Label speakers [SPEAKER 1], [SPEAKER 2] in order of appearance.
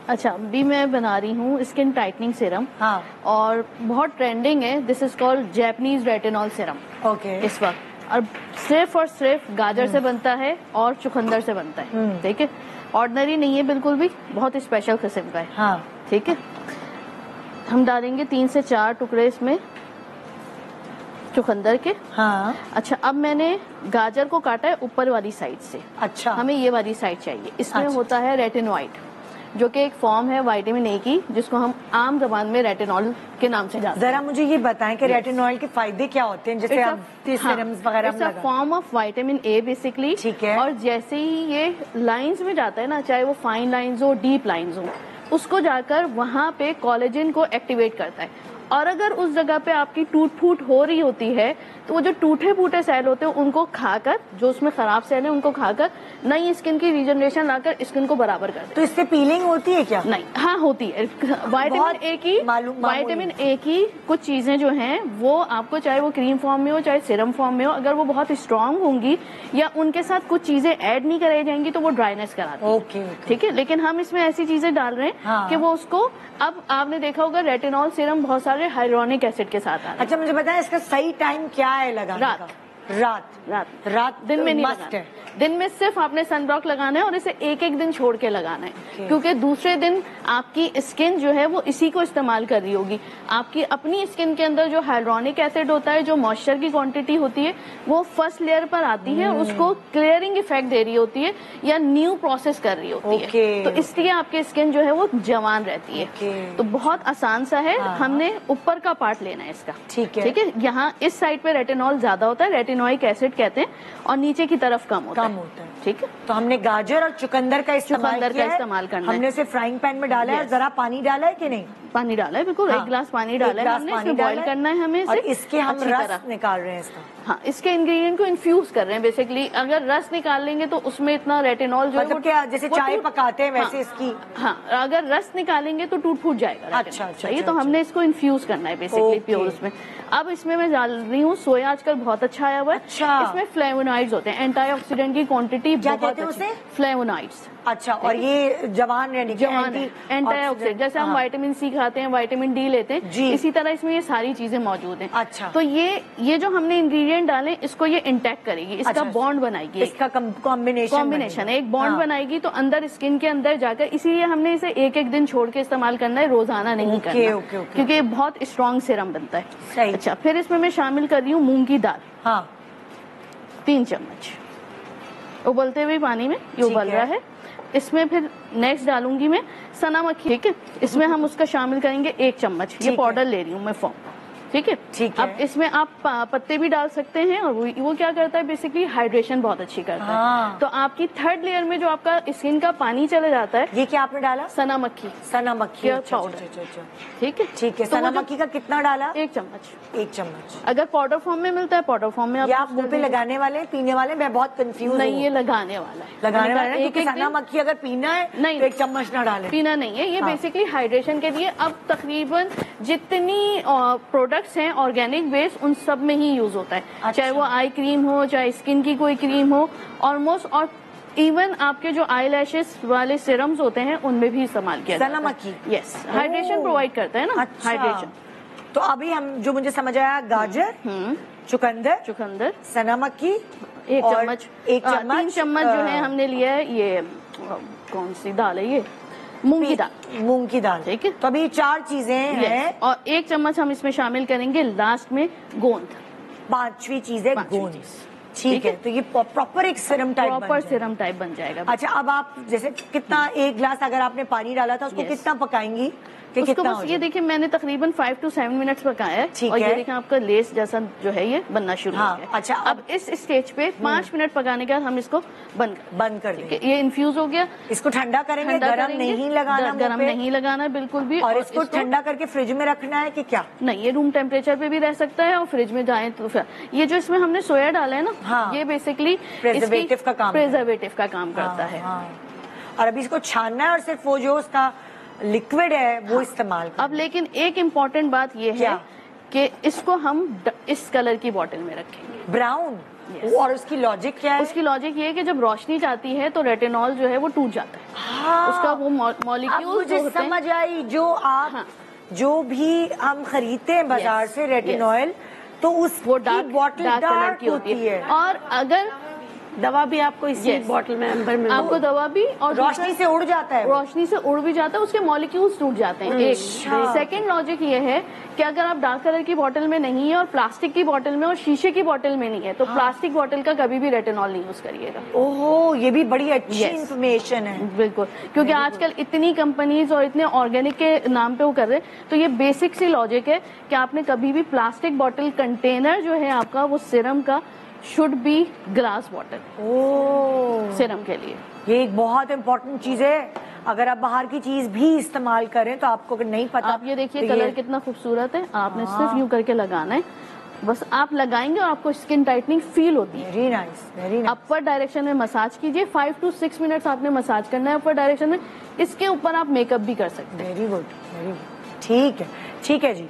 [SPEAKER 1] अच्छा, अभी मैं बना रही हूँ स्किन टाइटनिंग सीरम।
[SPEAKER 2] हाँ।
[SPEAKER 1] और बहुत ट्रेंडिंग है, this is called Japanese retinol serum.
[SPEAKER 2] Okay.
[SPEAKER 1] इस वक्त और सिर्फ गाजर से बनता है और चुकंदर से बनता है। ठीक है, ऑर्डिनरी नहीं है बिल्कुल भी, बहुत स्पेशल किस्म का है।
[SPEAKER 2] हाँ।
[SPEAKER 1] ठीक है, हम डालेंगे 3 से 4 टुकड़े इसमें चुकंदर के।
[SPEAKER 2] हाँ।
[SPEAKER 1] अच्छा, अब मैंने गाजर को काटा है ऊपर वाली साइड से।
[SPEAKER 2] अच्छा,
[SPEAKER 1] हमें ये वाली साइड चाहिए। इसमें
[SPEAKER 2] अच्छा।
[SPEAKER 1] होता है रेटिनॉइड, जो कि एक फॉर्म है विटामिन ए की, जिसको हम आम जबान में रेटिनॉल के नाम से जानते हैं।
[SPEAKER 2] जरा मुझे ये बताएं कि रेटिनॉल के फायदे क्या होते हैं, जैसे आप सीरम्स वगैरह में लगा।
[SPEAKER 1] Form of vitamin A basically.
[SPEAKER 2] ठीक है।
[SPEAKER 1] और जैसे ही ये लाइंस में जाता है ना, चाहे वो फाइन लाइंस हो, डीप लाइंस हो, उसको जाकर वहां पे कोलेजन को एक्टिवेट करता है। और अगर उस जगह पे आपकी टूट फूट हो रही होती है, तो वो जो टूटे फूटे सेल होते हैं उनको खाकर, जो उसमें खराब सेल है उनको खाकर नई स्किन की रीजनरेशन लाकर स्किन को बराबर कर देते हैं।
[SPEAKER 2] तो इससे पीलिंग होती है क्या?
[SPEAKER 1] नहीं, हाँ होती है। विटामिन ए की कुछ चीजें जो हैं वो आपको, चाहे वो क्रीम फॉर्म में हो चाहे सीरम फॉर्म में हो, अगर वो बहुत स्ट्रांग होंगी या उनके साथ कुछ चीजें ऐड नहीं कराई जाएंगी तो वो ड्राइनेस कराती है।
[SPEAKER 2] ओके।
[SPEAKER 1] ठीक है, लेकिन हम इसमें ऐसी चीजें डाल रहे हैं
[SPEAKER 2] हाँ।
[SPEAKER 1] कि वो उसको, अब आपने देखा होगा रेटिनॉल सीरम बहुत सारे हाइलोनिक एसिड के साथ आ रहे हैं।
[SPEAKER 2] अच्छा, मुझे बताएं इसका सही टाइम क्या है लगाने का? रात
[SPEAKER 1] दिन में नहीं
[SPEAKER 2] मस्ट
[SPEAKER 1] लगाना
[SPEAKER 2] है।
[SPEAKER 1] दिन में सिर्फ आपने सनब्लॉक लगाना है और इसे एक दिन छोड़ के लगाना है। क्योंकि दूसरे दिन आपकी स्किन जो है वो इसी को इस्तेमाल कर रही होगी। आपकी अपनी स्किन के अंदर जो हाइलोनिक एसिड होता है, जो मॉइस्चर की क्वांटिटी होती है, वो फर्स्ट लेयर पर आती है और उसको क्लियरिंग इफेक्ट दे रही होती है या न्यू प्रोसेस कर रही होती है। तो इसलिए आपकी स्किन जो है वो जवान रहती है। तो बहुत आसान सा है। हमने ऊपर का पार्ट लेना है इसका। ठीक है, यहाँ इस साइड पे रेटिनॉल ज्यादा होता है, रेटिनोइक एसिड कहते हैं, और नीचे की तरफ कम होता है। ठीक है,
[SPEAKER 2] तो हमने गाजर और चुकंदर का इस्तेमाल
[SPEAKER 1] करना है।
[SPEAKER 2] हमने उसे फ्राइंग पैन में डाला है और जरा पानी डाला है कि नहीं?
[SPEAKER 1] पानी डाला है, बिल्कुल। 1 गिलास पानी डाला है हमने। इसमें बॉईल करना है हमें,
[SPEAKER 2] और इसके हम रस निकाल रहे हैं इसका।
[SPEAKER 1] हाँ, इसके इंग्रेडिएंट को इन्फ्यूज कर रहे हैं बेसिकली। अगर रस निकाल लेंगे तो उसमें इतना रेटिनॉल जो
[SPEAKER 2] मतलब क्या, जैसे चाय पकाते हैं वैसे इसकी।
[SPEAKER 1] हाँ, अगर रस निकालेंगे तो टूट फूट जाएगा।
[SPEAKER 2] अच्छा,
[SPEAKER 1] ये तो हमने इसको इन्फ्यूज करना है बेसिकली प्योर उसमें। अब इसमें मैं डाल रही हूँ सोया, आजकल बहुत अच्छा आया हुआ है। इसमें फ्लेवोनॉइड्स होते हैं, एंटीऑक्सीडेंट की क्वांटिटी बहुत अच्छी। फ्लेवोनॉइड्स।
[SPEAKER 2] अच्छा, और ये जवान
[SPEAKER 1] एंटीऑक्सीडेंट, जैसे हम विटामिन सी खाते हैं, विटामिन डी लेते हैं, इसी तरह इसमें ये सारी चीजें मौजूद हैं।
[SPEAKER 2] अच्छा,
[SPEAKER 1] तो ये जो हमने इंग्रेडिएंट डाले, इसको ये इंटैक्ट करेगी, इसका बॉन्ड बनाएगी,
[SPEAKER 2] इसका कॉम्बिनेशन
[SPEAKER 1] एक बॉन्ड बनाएगी। तो अंदर स्किन के अंदर जाकर, इसीलिए हमने इसे एक दिन छोड़ के इस्तेमाल करना है, रोजाना नहीं करना, क्योंकि ये बहुत स्ट्रॉन्ग सीरम बनता है। अच्छा, फिर इसमें मैं शामिल कर रही हूँ मूंग की दाल। हाँ, 3 चम्मच उबलते हुए पानी में, ये उबल रहा है। इसमें फिर नेक्स्ट डालूंगी मैं सना मक्खी। ठीक है, इसमें हम उसका शामिल करेंगे 1 चम्मच। ये पाउडर ले रही हूँ मैं फॉर्म। ठीक है। अब इसमें आप पत्ते भी डाल सकते हैं, और वो क्या करता है बेसिकली, हाइड्रेशन बहुत अच्छी करता है। तो आपकी 3rd लेयर में जो आपका स्किन का पानी चले जाता है।
[SPEAKER 2] ये क्या आपने डाला?
[SPEAKER 1] सना मक्खी
[SPEAKER 2] पाउडर।
[SPEAKER 1] ठीक है,
[SPEAKER 2] सना मक्खी का कितना डाला?
[SPEAKER 1] 1 चम्मच।
[SPEAKER 2] 1 चम्मच।
[SPEAKER 1] अगर पाउडर फॉर्म में मिलता है, पाउडर फॉर्म में
[SPEAKER 2] आप मुंह पे लगाने वाले, पीने वाले? मैं बहुत कंफ्यूज।
[SPEAKER 1] नहीं, ये लगाने वाला है।
[SPEAKER 2] लगाने वाला है, क्योंकि सना मक्खी अगर पीना है नहीं, 1 चम्मच ना डाले।
[SPEAKER 1] पीना नहीं है, ये बेसिकली हाइड्रेशन के लिए। अब तकरीबन जितनी प्रोडक्ट्स हैं ऑर्गेनिक बेस, उन सब में ही यूज होता है। चाहे वो आई क्रीम हो, चाहे स्किन की कोई क्रीम हो, ऑलमोस्ट। और इवन आपके जो आई लैशेस वाले सीरम्स होते हैं उनमें भी इस्तेमाल किया जाता है।
[SPEAKER 2] सना मक्खी,
[SPEAKER 1] यस, हाइड्रेशन प्रोवाइड करता है ना। हाइड्रेशन।
[SPEAKER 2] तो अभी हम, जो मुझे समझ आया, गाजर, चुकंदर, सना मक्खी
[SPEAKER 1] 1 चम्मच, 3 चम्मच जो है हमने लिया है। ये कौन सी दाल है? ये मूंग की दाल। ठीक है,
[SPEAKER 2] तो अभी 4 चीजें हैं।
[SPEAKER 1] और 1 चम्मच हम इसमें शामिल करेंगे लास्ट में गोंद।
[SPEAKER 2] 5वीं चीज है गोंद। ठीक है, तो ये प्रॉपर एक सीरम
[SPEAKER 1] टाइप बन जाएगा।
[SPEAKER 2] अच्छा, अब आप जैसे कितना, 1 गिलास अगर आपने पानी डाला था, उसको कितना पकाएंगी?
[SPEAKER 1] उसको बस ये देखिए, मैंने तकरीबन 5 to 7 मिनट्स पकाया है। और ये देखिए आपका लेस जैसा जो है ये बनना शुरू हो गया।
[SPEAKER 2] अच्छा,
[SPEAKER 1] अब इस स्टेज पे 5 मिनट पकाने के बाद हम इसको बंद कर देंगे। ये इन्फ्यूज हो गया,
[SPEAKER 2] इसको ठंडा करेंगे। गरम नहीं लगाना,
[SPEAKER 1] गरम नहीं लगाना बिल्कुल भी।
[SPEAKER 2] और इसको ठंडा करके फ्रिज में रखना है कि क्या?
[SPEAKER 1] नहीं, ये रूम टेम्परेचर पे भी रह सकता है, और फ्रिज में जाए तो फिर ये जो इसमें हमने सोया डाला है ना, ये बेसिकली
[SPEAKER 2] प्रिजर्वेटिव
[SPEAKER 1] का काम करता है।
[SPEAKER 2] और अभी इसको छानना है और सिर्फ वो जो उसका लिक्विड है वो इस्तेमाल।
[SPEAKER 1] अब लेकिन एक इम्पॉर्टेंट बात ये है कि इसको हम इस कलर की बॉटल में रखेंगे,
[SPEAKER 2] ब्राउन। और उसकी लॉजिक क्या है?
[SPEAKER 1] उसकी लॉजिक ये है कि जब रोशनी जाती है तो रेटिनॉल जो है वो टूट जाता है।
[SPEAKER 2] हाँ,
[SPEAKER 1] उसका वो मॉलिक्यूल
[SPEAKER 2] मुझे समझ आई। जो आप जो भी हम खरीदते हैं बाजार से रेटिनॉल, तो उस वो डार्क कलर की होती है।
[SPEAKER 1] और अगर
[SPEAKER 3] दवा भी आपको इसी बॉटल में अंदर में
[SPEAKER 1] आपको दवा भी, और
[SPEAKER 2] रोशनी से उड़ जाता है,
[SPEAKER 1] रोशनी से उड़ भी जाता है, उसके मॉलिक्यूल्स टूट जाते हैं। एक सेकंड लॉजिक ये है कि अगर आप डार्क कलर की बोतल में नहीं है और प्लास्टिक की बोतल में और शीशे की बोतल में नहीं है, तो प्लास्टिक बोतल का कभी भी रेटिनॉल नहीं यूज करिएगा।
[SPEAKER 2] ओहो, ये भी बड़ी अच्छी इंफॉर्मेशन है।
[SPEAKER 1] बिल्कुल, क्योंकि आजकल इतनी कंपनीज और इतने ऑर्गेनिक के नाम पे वो कर रहे हैं, तो ये बेसिक सी लॉजिक है कि आपने कभी भी प्लास्टिक बोतल कंटेनर जो है आपका वो सीरम का should be glass bottle serum के लिए।
[SPEAKER 2] ये एक बहुत इम्पोर्टेंट चीज है। अगर आप बाहर की चीज भी इस्तेमाल करें तो आपको अगर नहीं पता,
[SPEAKER 1] आप ये देखिए कलर कितना खूबसूरत है, आपने सिर्फ यूं करके लगाना है, बस आप लगाएंगे और आपको स्किन टाइटनिंग फील होती है।
[SPEAKER 2] Very nice, very nice.
[SPEAKER 1] Upper direction में मसाज कीजिए, 5 to 6 मिनट्स आपने मसाज करना है अपर डायरेक्शन में। इसके ऊपर आप मेकअप भी कर सकते हैं।
[SPEAKER 2] Very good, very good. ठीक है, ठीक है जी।